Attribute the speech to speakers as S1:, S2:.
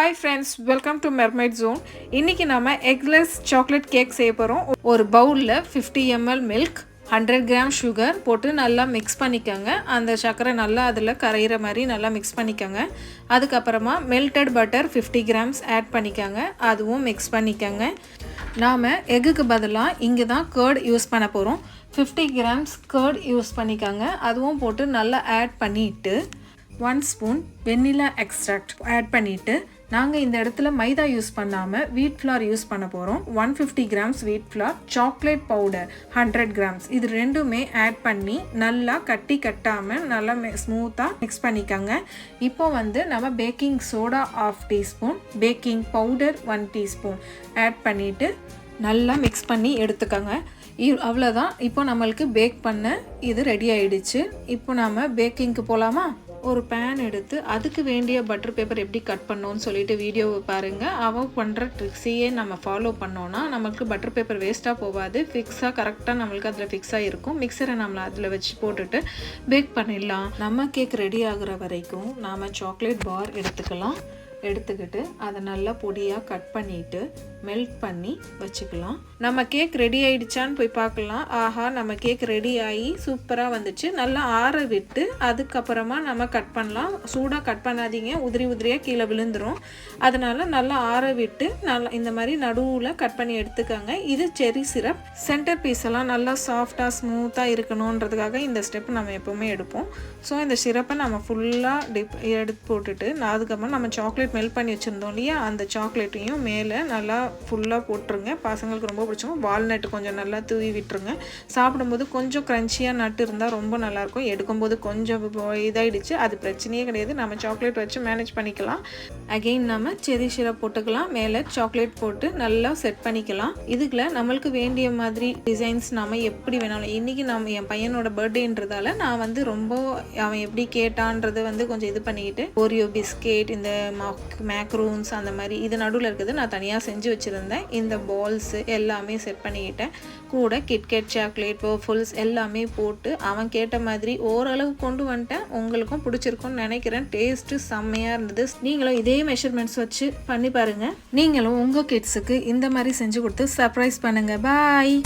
S1: Hi friends, welcome to Mermaid Zone. இன்னைக்கு நாம eggless chocolate cake செய்ய போறோம். ஒரு பவுல்ல 50 ml milk, 100 gram sugar போட்டு நல்லா mix பண்ணிக்கங்க. அந்த சக்கரை நல்லா அதுல கரையிற மாதிரி நல்லா mix பண்ணிக்கங்க. அதுக்கு அப்புறமா melted butter 50 grams add பண்ணிக்கங்க. அதுவும் mix பண்ணிக்கங்க. நாம எக்குக்கு பதிலா இங்க தான் curd யூஸ் பண்ண போறோம். 50 grams curd யூஸ் பண்ணிக்கங்க. அதுவும் போட்டு நல்லா add பண்ணிட்டு 1 spoon vanilla extract add பண்ணிட்டு நாங்க இந்த இடத்துல மைதா யூஸ் பண்ணாம wheat flour யூஸ் பண்ண போறோம். 150 grams wheat flour, chocolate powder 100 grams இது ரெண்டுமே add பண்ணி நல்லா கட்டி கட்டாம நல்லா ஸ்மூத்தா mix பண்ணிக்கங்க. இப்போ வந்து நம்ம baking soda 1/2 teaspoon, baking powder 1 teaspoon add பண்ணிட்டு நல்லா mix பண்ணி எடுத்துக்கங்க. அவ்வளவுதான். இப்போ நம்மளுக்கு பேக் பண்ண இது ரெடி ஆயிடுச்சு. இப்போ நாம பேக்கிங்க்கு போலாமா? ஒரு பேன் எடுத்து அதுக்கு வேண்டிய பட்டர் பேப்பர் எப்படி கட் பண்ணணும்னு சொல்லிட்டு வீடியோவை பாருங்க. அவ பண்ற ட்ரிக்ஸையே நம்ம ஃபாலோ பண்ணோம்னா நமக்கு பட்டர் பேப்பர் வேஸ்ட்டாக போகாது. ஃபிக்ஸாக கரெக்டாக நம்மளுக்கு அதில் ஃபிக்ஸாக இருக்கும். மிக்சரை நம்மளை அதில் வச்சு போட்டுட்டு பேக் பண்ணிடலாம். நம்ம கேக் ரெடி ஆகுற வரைக்கும் நாம் சாக்லேட் பார் எடுத்துக்கிட்டு அதை நல்லா பொடியாக கட் பண்ணிட்டு மெல்ட் பண்ணி வச்சுக்கலாம். நம்ம கேக் ரெடி ஆயிடுச்சான்னு போய் பார்க்கலாம். ஆஹா, நம்ம கேக் ரெடி ஆகி சூப்பராக வந்துச்சு. நல்லா ஆற விட்டு அதுக்கப்புறமா நம்ம கட் பண்ணலாம். சூடாக கட் பண்ணாதீங்க, உதிரியாக கீழே விழுந்துடும். அதனால நல்லா ஆற விட்டு நல்லா இந்த மாதிரி நடுவில் கட் பண்ணி எடுத்துக்கோங்க. இது செரி சிரப். சென்டர் பீஸ் எல்லாம் நல்லா சாஃப்டாக ஸ்மூத்தாக இருக்கணுன்றதுக்காக இந்த ஸ்டெப் நம்ம எப்போவுமே எடுப்போம். ஸோ இந்த சிரப்பை நம்ம ஃபுல்லாக எடுத்து போட்டுட்டு அதுக்கப்புறம் நம்ம சாக்லேட் மெல்ட் பண்ணி வச்சுருந்தோம் இல்லையா, அந்த சாக்லேட்டையும் மேலே நல்லா ஃபுல்லாக போட்டுருங்க. பசங்களுக்கு ரொம்ப பிடிச்சோம். வால்நட் கொஞ்சம் நல்லா தூவி விட்டுருங்க. சாப்பிடும்போது கொஞ்சம் க்ரன்ச்சியாக நட்டு இருந்தால் ரொம்ப நல்லாயிருக்கும். எடுக்கும்போது கொஞ்சம் இதாகிடுச்சு, அது பிரச்சனையே கிடையாது. நம்ம சாக்லேட் வச்சு மேனேஜ் பண்ணிக்கலாம். அகெயின் நம்ம செரி சிரப் போட்டுக்கலாம். மேலே சாக்லேட் போட்டு நல்லா செட் பண்ணிக்கலாம். இதுக்குள்ள நம்மளுக்கு வேண்டிய மாதிரி டிசைன்ஸ் நம்ம எப்படி வேணாலும். இன்றைக்கி என் பையனோட பர்த்டேன்றதால நான் வந்து ரொம்ப அவன் எப்படி கேட்டான்றது வந்து கொஞ்சம் இது பண்ணிக்கிட்டு ஓரியோ பிஸ்கெட், இந்த மேக்ரூன்ஸ் அந்த மாதிரி இது நடுவில் இருக்குது நான் தனியாக செஞ்சு வச்சுருந்தேன். இந்த பால்ஸ் எல்லாமே செட் பண்ணிக்கிட்டேன். கூட கிட்கேட் சாக்லேட் வேஃபிள்ஸ் எல்லாமே போட்டு அவன் கேட்ட மாதிரி ஓரளவு கொண்டு வந்துட்டேன். உங்களுக்கும் பிடிச்சிருக்கும்னு நினைக்கிறேன். டேஸ்ட்டு செம்மையாக இருந்தது. நீங்களும் இதே மெஷர்மெண்ட்ஸ் வச்சு பண்ணி பாருங்கள். நீங்களும் உங்கள் கிட்ஸுக்கு இந்த மாதிரி செஞ்சு கொடுத்து சர்ப்ரைஸ் பண்ணுங்கள். பாய்.